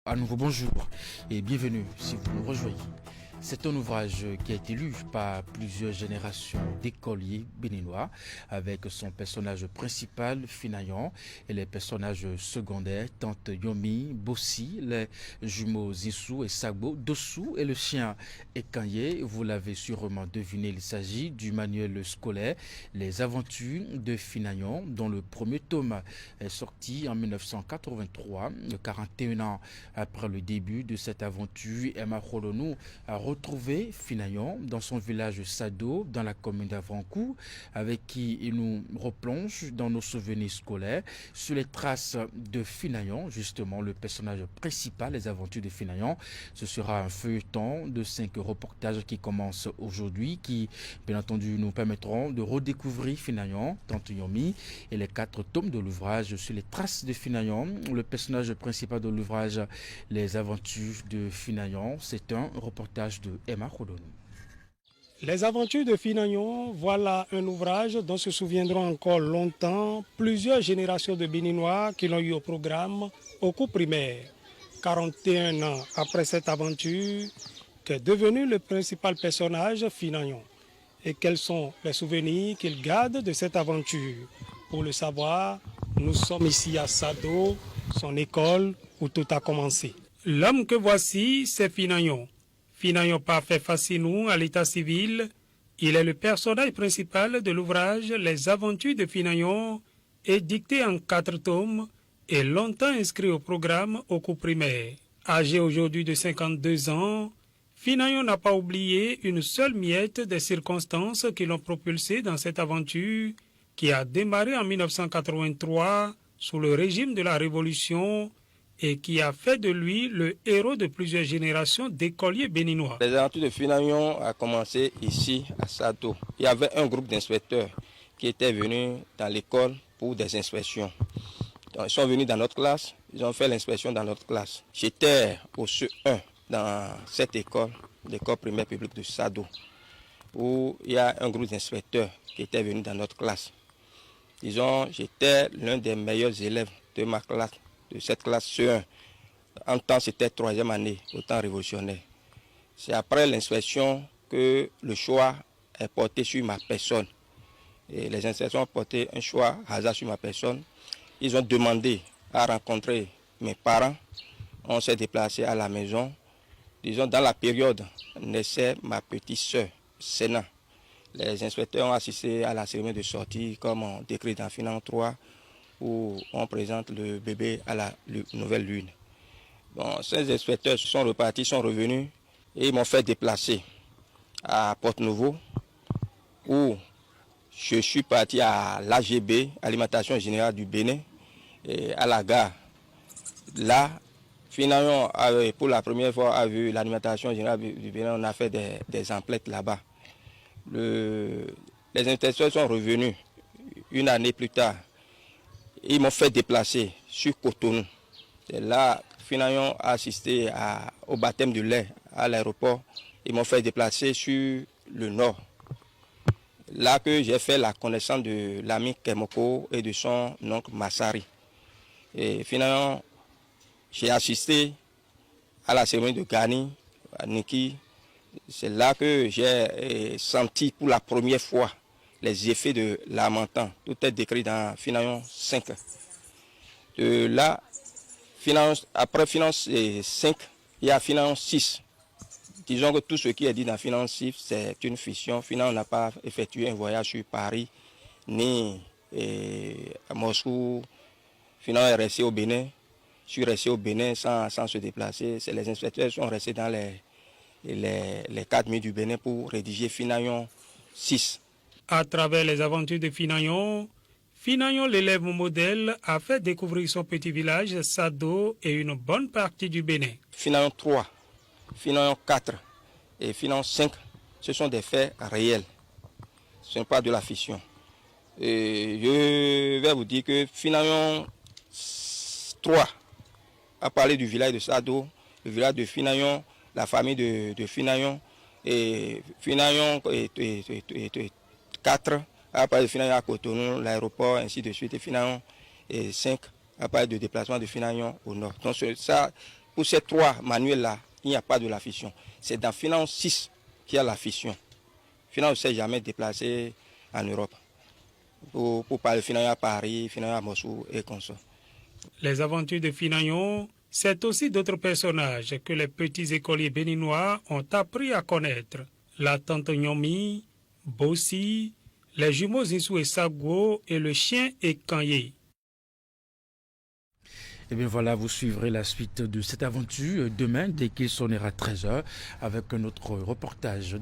À nouveau bonjour et bienvenue si vous nous rejoignez. C'est un ouvrage qui a été lu par plusieurs générations d'écoliers béninois avec son personnage principal, Finayon, et les personnages secondaires, Tante Yomi, Bossi, les jumeaux Zissou et Sagbo, Dossou et le chien Ekanye. Vous l'avez sûrement deviné, il s'agit du manuel scolaire Les Aventures de Finayon, dont le premier tome est sorti en 1983, 41 ans après le début de cette aventure. Emma Kholonou a retrouvé Finayon dans son village Sado, dans la commune d'Avrancourt, avec qui il nous replonge dans nos souvenirs scolaires, sur les traces de Finayon, justement le personnage principal, les aventures de Finayon. Ce sera un feuilleton de 5 reportages qui commence aujourd'hui, qui bien entendu nous permettront de redécouvrir Finayon, Tante Yomi, et les 4 tomes de l'ouvrage sur les traces de Finayon. Le personnage principal de l'ouvrage Les Aventures de Finayon, c'est un reportage de Emma Kholonou. Les Aventures de Finayon, voilà un ouvrage dont se souviendront encore longtemps plusieurs générations de Béninois qui l'ont eu au programme au cours primaire. 41 ans après cette aventure, qu'est devenu le principal personnage Finayon? Et quels sont les souvenirs qu'il garde de cette aventure? Pour le savoir, nous sommes ici à Sado, son école où tout a commencé. L'homme que voici, c'est Finayon. Finayon parfait Fassinou à l'état civil, il est le personnage principal de l'ouvrage Les Aventures de Finayon, édicté en 4 tomes et longtemps inscrit au programme au cours primaire. Âgé aujourd'hui de 52 ans, Finayon n'a pas oublié une seule miette des circonstances qui l'ont propulsé dans cette aventure qui a démarré en 1983 sous le régime de la Révolution et qui a fait de lui le héros de plusieurs générations d'écoliers béninois. Les aventures de Finayon a commencé ici à Sado. Il y avait un groupe d'inspecteurs qui étaient venus dans l'école pour des inspections. Donc, ils sont venus dans notre classe, ils ont fait l'inspection dans notre classe. J'étais au CE1 dans cette école, l'école primaire publique de Sado, où il y a un groupe d'inspecteurs qui étaient venus dans notre classe. Disons, j'étais l'un des meilleurs élèves de ma classe, de cette classe CE1. En temps, c'était 3e année, au temps révolutionnaire. C'est après l'inspection que le choix est porté sur ma personne. Et les inspections ont porté un choix hasard sur ma personne. Ils ont demandé à rencontrer mes parents. On s'est déplacé à la maison. Disons, dans la période, naissait ma petite sœur, Sénat. Les inspecteurs ont assisté à la cérémonie de sortie, comme on décrit dans Finayon 3, où on présente le bébé à la nouvelle lune. Bon, ces inspecteurs sont repartis, sont revenus et ils m'ont fait déplacer à Porte-Nouveau, où je suis parti à l'AGB, Alimentation Générale du Bénin, et à la gare. Là, Finayon, pour la première fois, a vu l'Alimentation Générale du Bénin, on a fait des emplettes là-bas. Les inspecteurs sont revenus une année plus tard. Ils m'ont fait déplacer sur Cotonou. C'est là Finayon a assisté au baptême du lait à l'aéroport. Ils m'ont fait déplacer sur le nord. Là que j'ai fait la connaissance de l'ami Kemoko et de son oncle Massari. Et finalement, j'ai assisté à la cérémonie de Gani, à Niki. C'est là que j'ai senti pour la première fois les effets de l'amentan. Tout est décrit dans Finayon 5. De là, après Finayon 5, il y a Finayon 6. Disons que tout ce qui est dit dans Finayon 6, c'est une fiction. Finayon n'a pas effectué un voyage sur Paris, ni à Moscou. Finayon est resté au Bénin. Je suis resté au Bénin sans se déplacer. Les inspecteurs sont restés dans les 4 murs du Bénin pour rédiger Finayon 6. À travers les aventures de Finayon, Finayon, l'élève modèle, a fait découvrir son petit village, Sado, et une bonne partie du Bénin. Finayon 3, Finayon 4 et Finayon 5, ce sont des faits réels. Ce n'est pas de la fiction. Et je vais vous dire que Finayon 3 a parlé du village de Sado, le village de Finayon, la famille de Finayon, et Finayon 4 a parlé de Finayon à Cotonou, l'aéroport, ainsi de suite, et Finayon 5 a parlé de déplacement de Finayon au nord. Donc ça, pour ces 3 manuels-là, il n'y a pas de la fission. C'est dans Finance 6 qu'il y a la fission. Finance ne s'est jamais déplacé en Europe. Pour parler de Finayon à Paris, Finayon à Moscou et comme ça. Les aventures de Finayon, c'est aussi d'autres personnages que les petits écoliers béninois ont appris à connaître. La tante Nyomi, Bossi, les jumeaux Zinsou et Sagwo et le chien Ekanye. Et bien voilà, vous suivrez la suite de cette aventure demain dès qu'il sonnera 13h avec notre reportage.